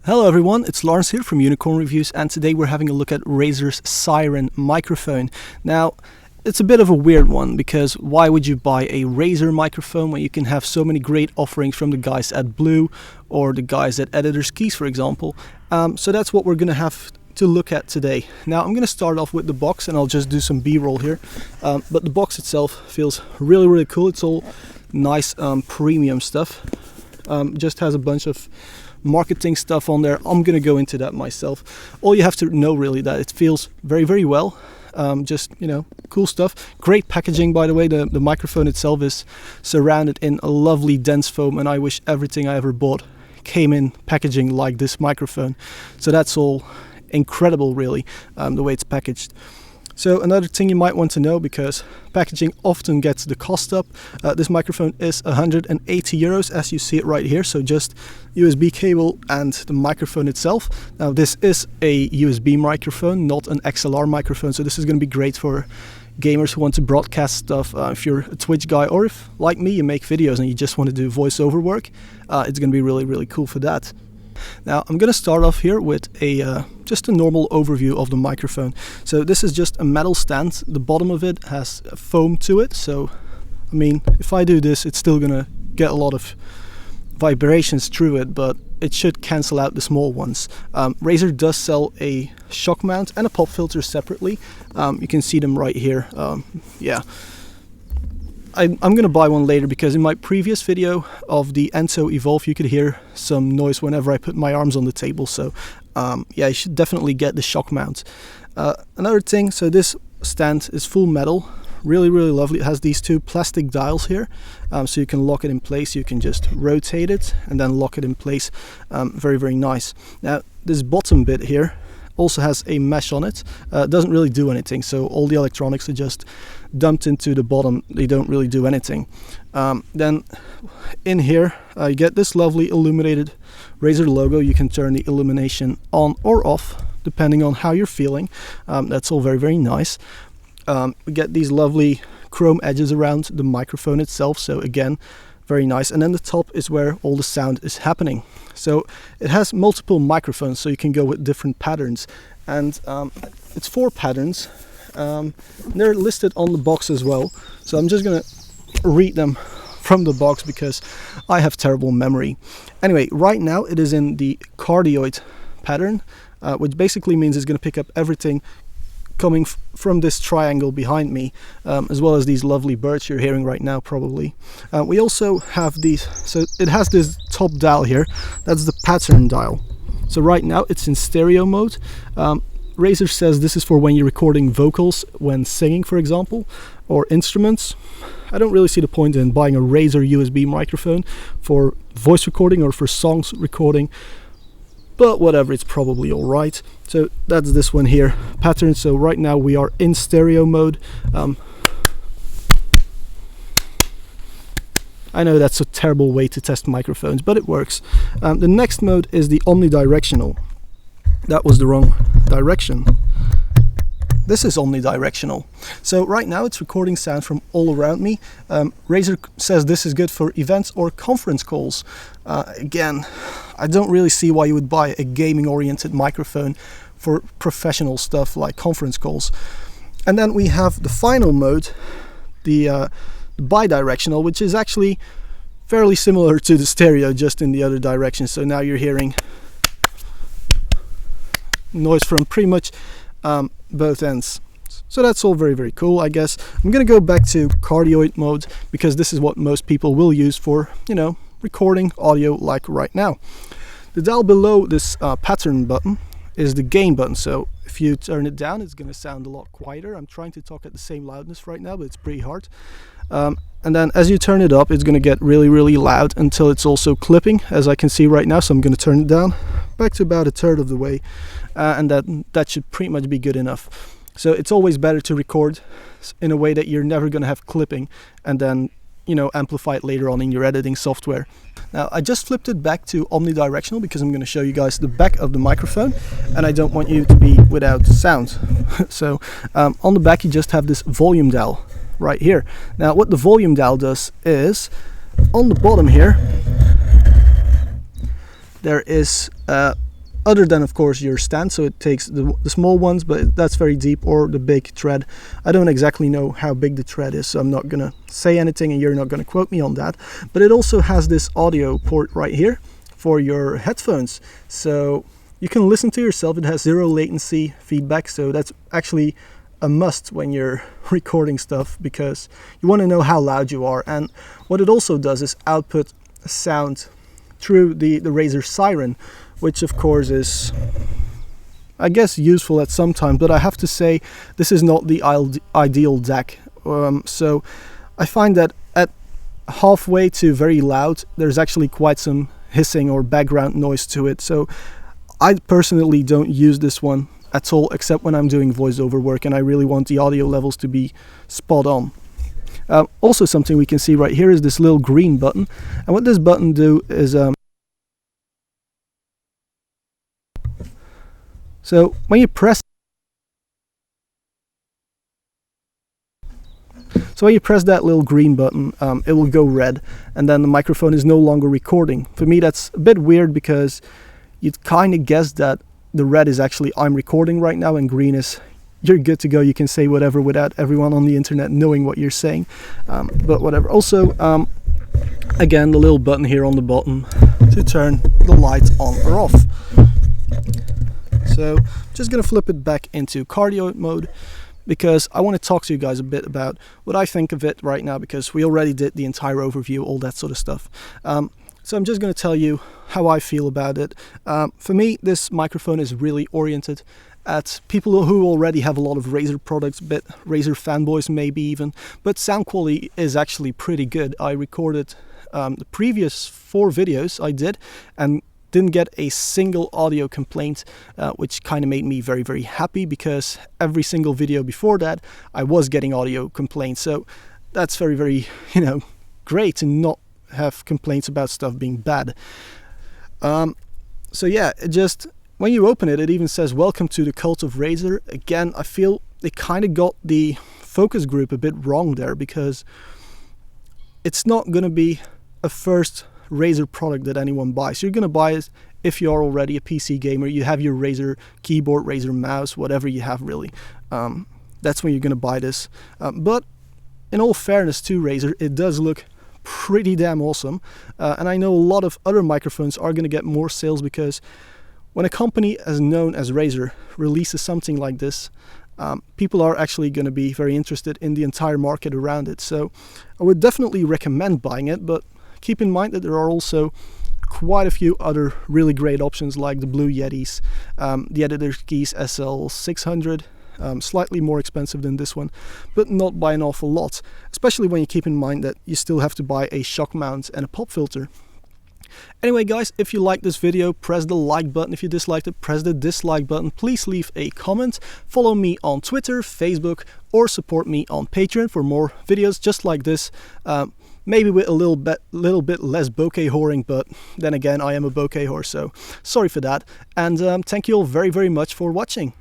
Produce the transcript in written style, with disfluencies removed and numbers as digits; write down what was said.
Hello everyone, it's Lawrence here from Unicorn Reviews, and today we're having a look at Razer's Seiren microphone. Now, it's a bit of a weird one, because why would you buy a Razer microphone when you can have so many great offerings from the guys at Blue or the guys at Editor's Keys, for example. So that's what we're going to have to look at today. Now, I'm going to start off with the box, and I'll just do some B-roll here. But the box itself feels really cool. It's all nice premium stuff. Just has a bunch of marketing stuff on there. I'm gonna go into that myself. All you have to know really that it feels very well. Just, you know, cool stuff. Great packaging, by the way. The microphone itself is surrounded in a lovely dense foam, and I wish everything I ever bought came in packaging like this microphone. So that's all incredible really, the way it's packaged. So another thing you might want to know, because packaging often gets the cost up, this microphone is 180 euros, as you see it right here. So just USB cable and the microphone itself. Now this is a USB microphone, not an XLR microphone, so this is going to be great for gamers who want to broadcast stuff. If you're a Twitch guy, or if, like me, you make videos and you just want to do voiceover work, it's going to be really cool for that. Now I'm going to start off here with just a normal overview of the microphone. So this is just a metal stand. The bottom of it has foam to it, so I mean, if I do this, it's still going to get a lot of vibrations through it, but it should cancel out the small ones. Razer does sell a shock mount and a pop filter separately. You can see them right here. Yeah. I'm going to buy one later, because in my previous video of the Enso Evolve you could hear some noise whenever I put my arms on the table, so yeah, you should definitely get the shock mount. Another thing, so this stand is full metal, really lovely. It has these two plastic dials here, so you can lock it in place. You can just rotate it and then lock it in place. Very nice. Now this bottom bit here also has a mesh on it. It doesn't really do anything, so all the electronics are just dumped into the bottom. They don't really do anything. Then in here you get this lovely illuminated Razer logo. You can turn the illumination on or off depending on how you're feeling. That's all very nice. We get these lovely chrome edges around the microphone itself, so again, very nice. And then the top is where all the sound is happening. So it has multiple microphones, so you can go with different patterns, and it's 4 patterns. They're listed on the box as well, so I'm just gonna read them from the box because I have terrible memory. Anyway, right now it is in the cardioid pattern, which basically means it's going to pick up everything coming from this triangle behind me, as well as these lovely birds you're hearing right now probably. We also have these, so it has this top dial here, that's the pattern dial. So right now it's in stereo mode. Razer says this is for when you're recording vocals, when singing for example, or instruments. I don't really see the point in buying a Razer USB microphone for voice recording or for songs recording, but whatever, it's probably alright. So that's this one here, pattern. So right now we are in stereo mode. I know that's a terrible way to test microphones, but it works. The next mode is the omnidirectional. That was the wrong direction. This is omnidirectional. So right now it's recording sound from all around me. Razer says this is good for events or conference calls. Again, I don't really see why you would buy a gaming oriented microphone for professional stuff like conference calls. And then we have the final mode, the bidirectional, which is actually fairly similar to the stereo, just in the other direction. So now you're hearing noise from pretty much both ends. So that's all very cool, I guess. I'm gonna go back to cardioid mode, because this is what most people will use for, you know, recording audio like right now. The dial below this pattern button is the gain button, so if you turn it down it's gonna sound a lot quieter. I'm trying to talk at the same loudness right now, but it's pretty hard. And then as you turn it up, it's gonna get really loud until it's also clipping, as I can see right now. So I'm gonna turn it down back to about 1/3 of the way, and that should pretty much be good enough. So it's always better to record in a way that you're never gonna have clipping, and then, you know, amplify it later on in your editing software. Now I just flipped it back to omnidirectional because I'm going to show you guys the back of the microphone, and I don't want you to be without sound. So on the back you just have this volume dial right here. Now what the volume dial does is, on the bottom here there is other than of course your stand, so it takes the small ones, but that's very deep, or the big tread. I don't exactly know how big the tread is, so I'm not gonna say anything and you're not gonna quote me on that. But it also has this audio port right here for your headphones, so you can listen to yourself. It has 0 latency feedback, so that's actually a must when you're recording stuff, because you want to know how loud you are. And what it also does is output sound through the Razer Seiren, which of course is, I guess, useful at some time, but I have to say this is not the ideal DAC. So I find that at halfway to very loud, there's actually quite some hissing or background noise to it. So I personally don't use this one at all, except when I'm doing voiceover work and I really want the audio levels to be spot on. Also, something we can see right here is this little green button, and what this button do is so when you press that little green button, it will go red, and then the microphone is no longer recording. For me, that's a bit weird, because you'd kind of guess that the red is actually I'm recording right now, and green is you're good to go. You can say whatever without everyone on the internet knowing what you're saying. But whatever. Also, again, the little button here on the bottom to turn the lights on or off. So just gonna flip it back into cardio mode, because I want to talk to you guys a bit about what I think of it right now, because we already did the entire overview, all that sort of stuff. So I'm just going to tell you how I feel about it. For me, this microphone is really oriented at people who already have a lot of Razer products, a bit Razer fanboys maybe even, but sound quality is actually pretty good. I recorded the previous 4 videos I did and didn't get a single audio complaint, which kind of made me very, very happy, because every single video before that I was getting audio complaints. So that's very, very, great to not have complaints about stuff being bad. So yeah, it just, when you open it, it even says welcome to the cult of Razer. Again, I feel they kind of got the focus group a bit wrong there, because it's not going to be a first Razer product that anyone buys. You're going to buy it if you're already a PC gamer, you have your Razer keyboard, Razer mouse, whatever you have really. That's when you're going to buy this. But in all fairness to Razer, it does look pretty damn awesome, and I know a lot of other microphones are going to get more sales, because when a company as known as Razer releases something like this, people are actually going to be very interested in the entire market around it. So I would definitely recommend buying it, but keep in mind that there are also quite a few other really great options, like the Blue Yetis, the Editor Keys SL600, slightly more expensive than this one, but not by an awful lot, especially when you keep in mind that you still have to buy a shock mount and a pop filter. Anyway guys, if you liked this video, press the like button. If you disliked it, press the dislike button. Please leave a comment, follow me on Twitter, Facebook, or support me on Patreon for more videos just like this. Maybe with a little bit less bokeh whoring, but then again, I am a bokeh whore, so sorry for that. And thank you all very, very much for watching.